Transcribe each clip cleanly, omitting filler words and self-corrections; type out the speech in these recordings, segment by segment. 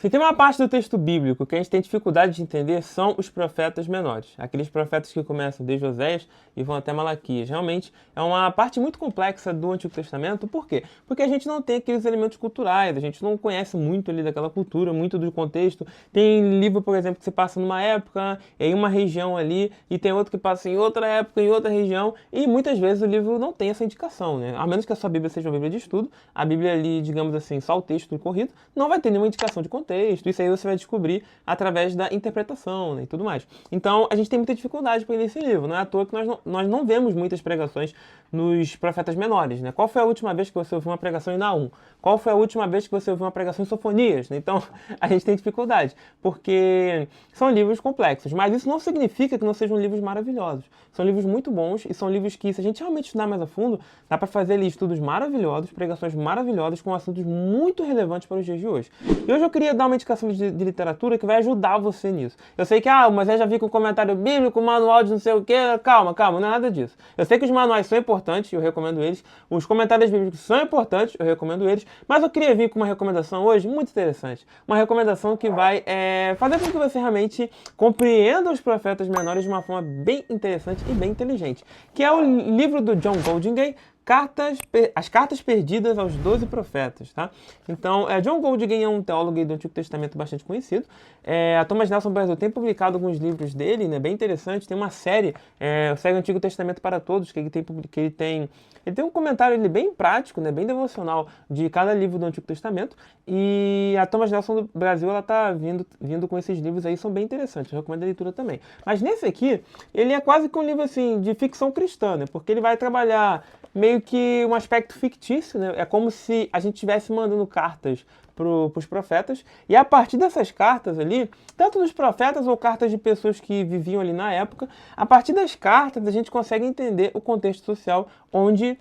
Se tem uma parte do texto bíblico que a gente tem dificuldade de entender, são os profetas menores. Aqueles profetas que começam desde Oséias e vão até Malaquias. Realmente é uma parte muito complexa do Antigo Testamento. Por quê? Porque a gente não tem aqueles elementos culturais, a gente não conhece muito ali daquela cultura, muito do contexto. Tem livro, por exemplo, que se passa numa época, em uma região ali, e tem outro que passa em outra época, em outra região, e muitas vezes o livro não tem essa indicação, né? A menos que a sua Bíblia seja uma Bíblia de estudo, a Bíblia ali, digamos assim, só o texto corrido, não vai ter nenhuma indicação de contexto. Isso aí você vai descobrir através da interpretação, né, e tudo mais. Então, a gente tem muita dificuldade para ler esse livro. Não é à toa que nós não vemos muitas pregações nos profetas menores, né? Qual foi a última vez que você ouviu uma pregação em Naum? Qual foi a última vez que você ouviu uma pregação em Sofonias? Né? Então, a gente tem dificuldade, porque são livros complexos. Mas isso não significa que não sejam livros maravilhosos. São livros muito bons e são livros que, se a gente realmente estudar mais a fundo, dá para fazer ali estudos maravilhosos, pregações maravilhosas com assuntos muito relevantes para os dias de hoje. E hoje eu queria dar uma indicação de literatura que vai ajudar você nisso. Eu sei que, mas eu já vi com comentário bíblico, manual de não sei o quê. Calma, não é nada disso. Eu sei que os manuais são importantes, eu recomendo eles. Os comentários bíblicos são importantes, eu recomendo eles. Mas eu queria vir com uma recomendação hoje muito interessante. Uma recomendação que vai fazer com que você realmente compreenda os profetas menores de uma forma bem interessante e bem inteligente. Que é o livro do John Goldingay, As Cartas Perdidas aos 12 Profetas, tá? Então, John Goldingay é um teólogo do Antigo Testamento bastante conhecido. A Thomas Nelson Brasil tem publicado alguns livros dele, né, bem interessante. Tem uma série, o Segue o Antigo Testamento para Todos, que ele tem um comentário ali bem prático, né, bem devocional de cada livro do Antigo Testamento. E a Thomas Nelson do Brasil, ela tá vindo com esses livros aí, são bem interessantes. Eu recomendo a leitura também. Mas nesse aqui, ele é quase que um livro assim de ficção cristã, né, porque ele vai trabalhar meio que um aspecto fictício, né? É como se a gente estivesse mandando cartas para os profetas, e a partir dessas cartas ali, tanto dos profetas ou cartas de pessoas que viviam ali na época, a partir das cartas a gente consegue entender o contexto social onde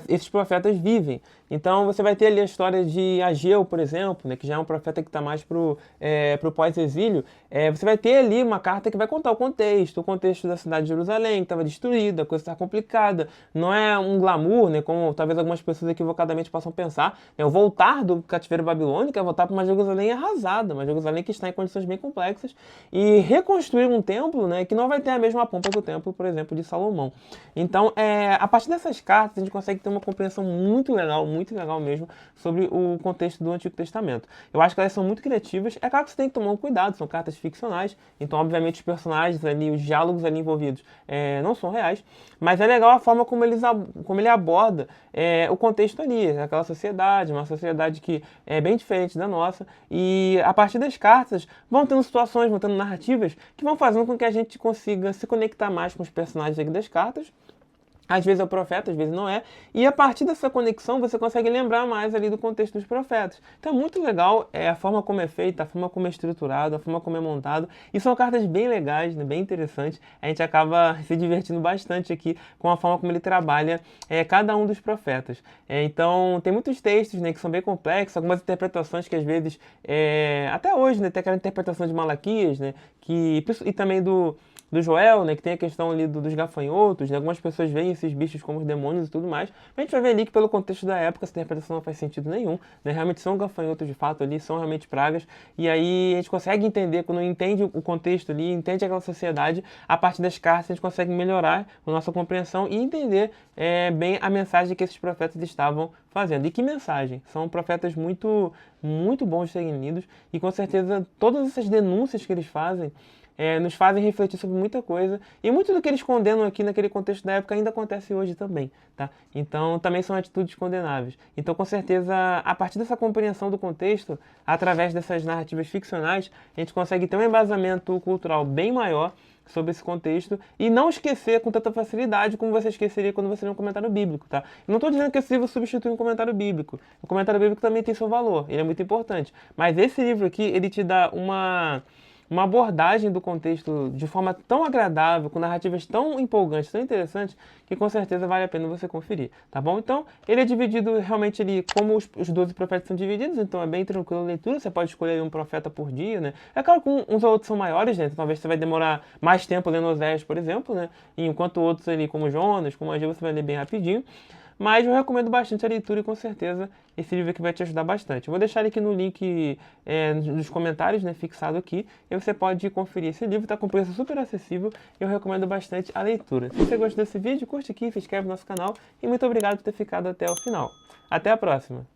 esses profetas vivem. Então você vai ter ali a história de Ageu, por exemplo, né, que já é um profeta que está mais pro pós-exílio. Você vai ter ali uma carta que vai contar o contexto da cidade de Jerusalém, que estava destruída, a coisa está complicada. Não é um glamour, né, como talvez algumas pessoas equivocadamente possam pensar. Né, o voltar do cativeiro babilônico é voltar para uma Jerusalém arrasada, uma Jerusalém que está em condições bem complexas, e reconstruir um templo, né, que não vai ter a mesma pompa do templo, por exemplo, de Salomão. Então, a partir dessas cartas, a gente consegue ter uma compreensão muito legal mesmo, sobre o contexto do Antigo Testamento. Eu acho que elas são muito criativas. É claro que você tem que tomar um cuidado, são cartas ficcionais, então obviamente os personagens ali, os diálogos ali envolvidos não são reais, mas é legal a forma como ele aborda o contexto ali, aquela sociedade, uma sociedade que é bem diferente da nossa, e a partir das cartas vão tendo situações, vão tendo narrativas que vão fazendo com que a gente consiga se conectar mais com os personagens aqui das cartas. Às vezes é o profeta, às vezes não é. E a partir dessa conexão você consegue lembrar mais ali do contexto dos profetas. Então é muito legal a forma como é feita, a forma como é estruturado, a forma como é montado. E são cartas bem legais, né, bem interessantes. A gente acaba se divertindo bastante aqui com a forma como ele trabalha cada um dos profetas. Então tem muitos textos, né, que são bem complexos, algumas interpretações que às vezes, até hoje, né, tem aquela interpretação de Malaquias, né, e também do Joel, né, que tem a questão ali dos gafanhotos, né, algumas pessoas veem esses bichos como os demônios e tudo mais, mas a gente vai ver ali que pelo contexto da época essa interpretação não faz sentido nenhum, né, realmente são gafanhotos de fato ali, são realmente pragas, e aí a gente consegue entender, quando entende o contexto ali, entende aquela sociedade, a partir das cartas a gente consegue melhorar a nossa compreensão e entender bem a mensagem que esses profetas estavam fazendo. E que mensagem? São profetas muito, muito bons de serem lidos, e com certeza todas essas denúncias que eles fazem nos fazem refletir sobre muita coisa, e muito do que eles condenam aqui naquele contexto da época ainda acontece hoje também, tá? Então também são atitudes condenáveis. Então com certeza, a partir dessa compreensão do contexto, através dessas narrativas ficcionais, a gente consegue ter um embasamento cultural bem maior sobre esse contexto e não esquecer com tanta facilidade como você esqueceria quando você lê um comentário bíblico, tá? Eu não estou dizendo que esse livro substitui um comentário bíblico. O comentário bíblico também tem seu valor, ele é muito importante. Mas esse livro aqui, ele te dá uma abordagem do contexto de forma tão agradável, com narrativas tão empolgantes, tão interessantes, que com certeza vale a pena você conferir, tá bom? Então, ele é dividido realmente ali, como os 12 profetas são divididos, então é bem tranquilo a leitura, você pode escolher um profeta por dia, né? É claro que uns ou outros são maiores, né? Então, talvez você vai demorar mais tempo lendo Oséias, por exemplo, né? E enquanto outros ali, como Jonas, como Ageu, você vai ler bem rapidinho. mas eu recomendo bastante a leitura e com certeza esse livro aqui vai te ajudar bastante. Eu vou deixar ele aqui no link nos comentários, né, fixado aqui, e você pode conferir esse livro, está com preço super acessível e eu recomendo bastante a leitura. Se você gostou desse vídeo, curte aqui, se inscreve no nosso canal e muito obrigado por ter ficado até o final. Até a próxima!